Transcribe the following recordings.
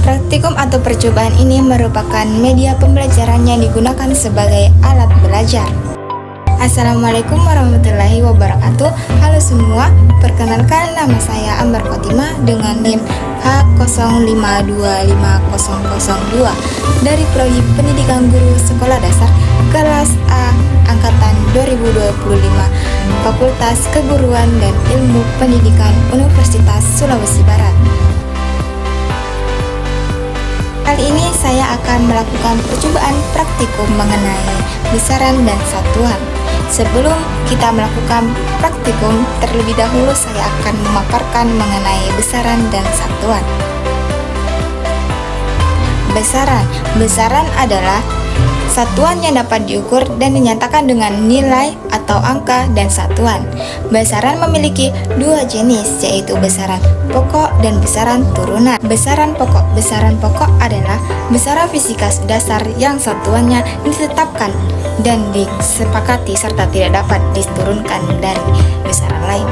Praktikum atau percobaan ini merupakan media pembelajaran yang digunakan sebagai alat belajar. Assalamualaikum warahmatullahi wabarakatuh. Halo semua, perkenalkan nama saya Ambar Khotimah dengan NIM H05255002 dari Prodi Pendidikan Guru Sekolah Dasar kelas A angkatan 2025 Fakultas Keguruan dan Ilmu Pendidikan Universitas Sulawesi Barat. Kali ini saya akan melakukan percobaan praktikum mengenai besaran dan satuan. Sebelum kita melakukan praktikum, terlebih dahulu saya akan memaparkan mengenai besaran dan satuan. Besaran adalah satuan yang dapat diukur dan dinyatakan dengan nilai atau angka dan satuan. Besaran memiliki dua jenis, yaitu besaran pokok dan besaran turunan. Besaran pokok adalah besaran fisika dasar yang satuannya ditetapkan dan disepakati serta tidak dapat diturunkan dari besaran lain.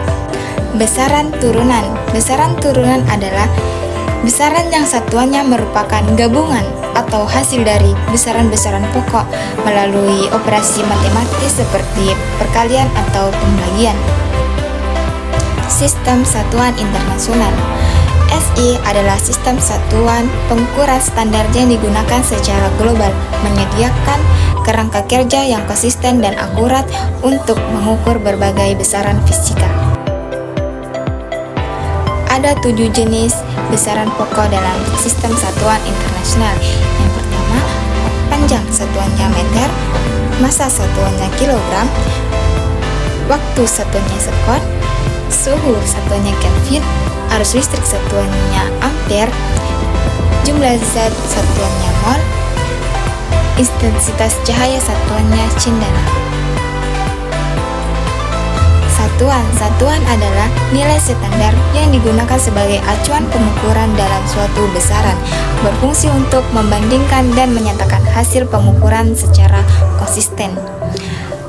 Besaran turunan adalah besaran yang satuannya merupakan gabungan atau hasil dari besaran-besaran pokok melalui operasi matematis seperti perkalian atau pembagian. Sistem satuan internasional SI adalah sistem satuan pengukuran standar yang digunakan secara global, menyediakan kerangka kerja yang konsisten dan akurat untuk mengukur berbagai besaran fisika. Ada 7 jenis besaran pokok dalam sistem satuan internasional. Yang pertama, panjang satuannya meter, massa satuannya kilogram, waktu satuannya sekon, suhu satuannya Kelvin, arus listrik satuannya ampere, jumlah zat satuannya mol, intensitas cahaya satuannya cendana. Satuan adalah nilai standar yang digunakan sebagai acuan pengukuran dalam suatu besaran, berfungsi untuk membandingkan dan menyatakan hasil pengukuran secara konsisten.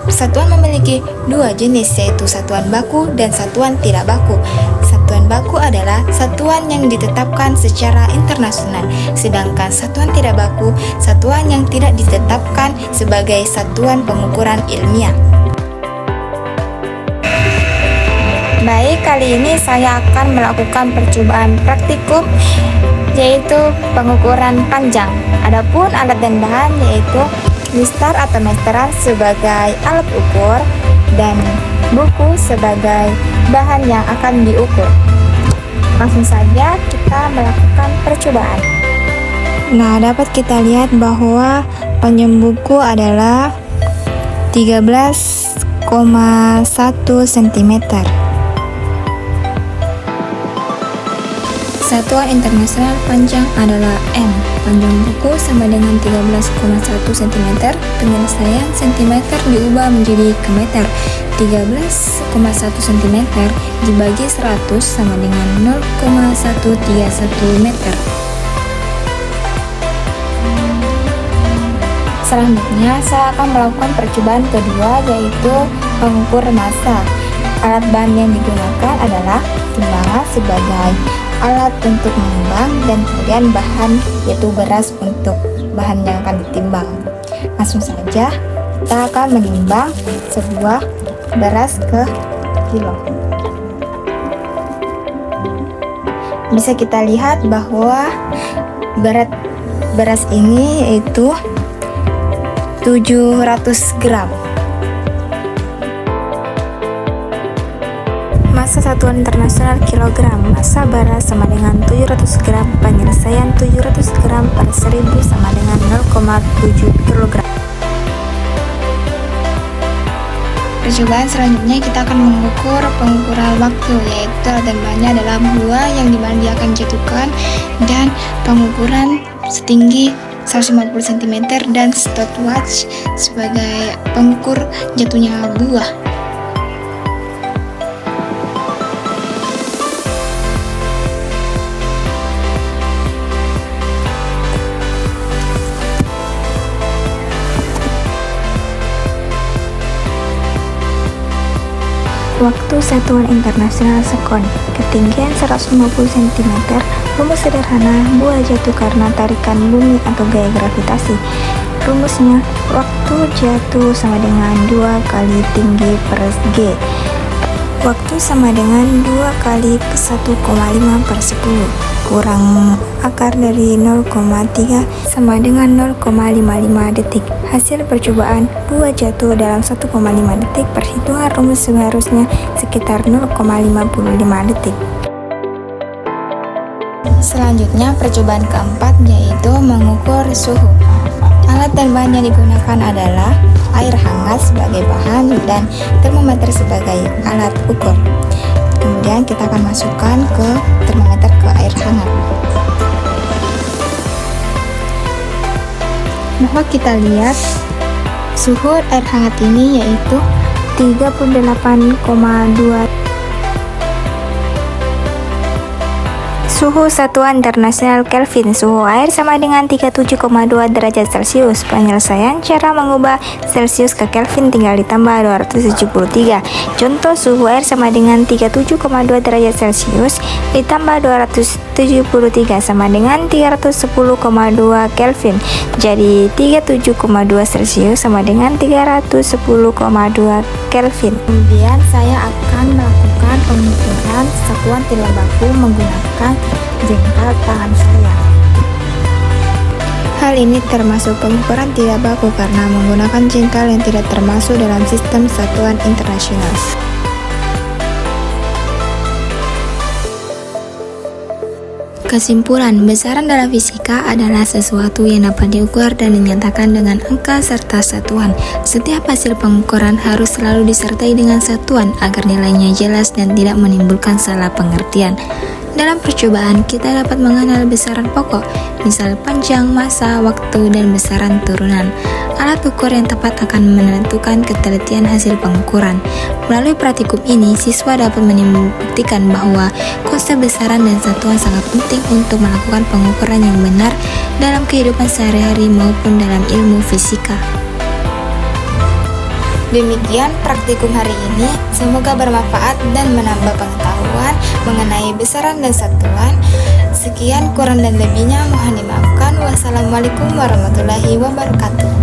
Satuan memiliki dua jenis, yaitu satuan baku dan satuan tidak baku. Satuan baku adalah satuan yang ditetapkan secara internasional, sedangkan satuan tidak baku, satuan yang tidak ditetapkan sebagai satuan pengukuran ilmiah. Baik, kali ini saya akan melakukan percobaan praktikum, yaitu pengukuran panjang. Adapun alat dan bahan yaitu listar atau meteran sebagai alat ukur dan buku sebagai bahan yang akan diukur. Langsung saja kita melakukan percobaan. Nah, dapat kita lihat bahwa panjang buku adalah 13,1 cm. Satuan internasional panjang adalah M. Panjang buku sama dengan 13,1 cm. Penyelesaian cm diubah menjadi ke meter. 13,1 cm dibagi 100 sama dengan 0,131 meter. Selanjutnya saya akan melakukan percobaan kedua, yaitu pengukur massa. Alat bahan yang digunakan adalah timbangan sebagai alat untuk menimbang, dan kemudian bahan yaitu beras untuk bahan yang akan ditimbang. Langsung saja kita akan menimbang sebuah beras ke kilo. Bisa kita lihat bahwa berat beras ini yaitu 700 gram. Massa satuan internasional kilogram. Massa beras sama dengan 700 gram. Penyelesaian 700 gram per 1000 sama dengan 0,7 kilogram. Percobaan selanjutnya kita akan mengukur pengukuran waktu, yaitu alat dan bahannya adalah buah yang dimana dia akan jatuhkan, dan pengukuran setinggi 150 cm dan stopwatch sebagai pengukur jatuhnya buah. Waktu satuan internasional sekon, ketinggian 150 cm, rumus sederhana buah jatuh karena tarikan bumi atau gaya gravitasi. Rumusnya, waktu jatuh sama dengan 2 kali tinggi per G. Waktu sama dengan 2 kali 1,5 per 10 kurang akar dari 0,3 sama dengan 0,55 detik. Hasil percobaan buah jatuh dalam 1,5 detik. Perhitungan rumus seharusnya sekitar 0,55 detik. Selanjutnya percobaan keempat yaitu mengukur suhu. Alat dan bahan yang digunakan adalah air hangat sebagai bahan dan termometer sebagai alat ukur. Kemudian kita akan masukkan ke termometer ke air hangat. Bahwa kita lihat suhu air hangat ini yaitu 38,2. Suhu satuan internasional Kelvin. Suhu air sama dengan 37,2 derajat Celcius. Penyelesaian cara mengubah Celcius ke Kelvin tinggal ditambah 273. Contoh, suhu air sama dengan 37,2 derajat Celcius ditambah 273 sama dengan 310,2 Kelvin. Jadi 37,2 Celcius sama dengan 310,2 Kelvin. Kemudian saya akan melakukan pengukuran satuan tidak baku menggunakan jengkal tangan saya. Hal ini termasuk pengukuran tidak baku karena menggunakan jengkal yang tidak termasuk dalam sistem satuan internasional. Kesimpulan, besaran dalam fisika adalah sesuatu yang dapat diukur dan dinyatakan dengan angka serta satuan. Setiap hasil pengukuran harus selalu disertai dengan satuan agar nilainya jelas dan tidak menimbulkan salah pengertian. Dalam percobaan, kita dapat mengenal besaran pokok, misal panjang, massa, waktu, dan besaran turunan. Alat ukur yang tepat akan menentukan ketelitian hasil pengukuran. Melalui praktikum ini, siswa dapat membuktikan bahwa konsep besaran dan satuan sangat penting untuk melakukan pengukuran yang benar dalam kehidupan sehari-hari maupun dalam ilmu fisika. Demikian praktikum hari ini, semoga bermanfaat dan menambah pengetahuan mengenai besaran dan satuan. Sekian, kurang dan lebihnya mohon dimaafkan. Wassalamualaikum warahmatullahi wabarakatuh.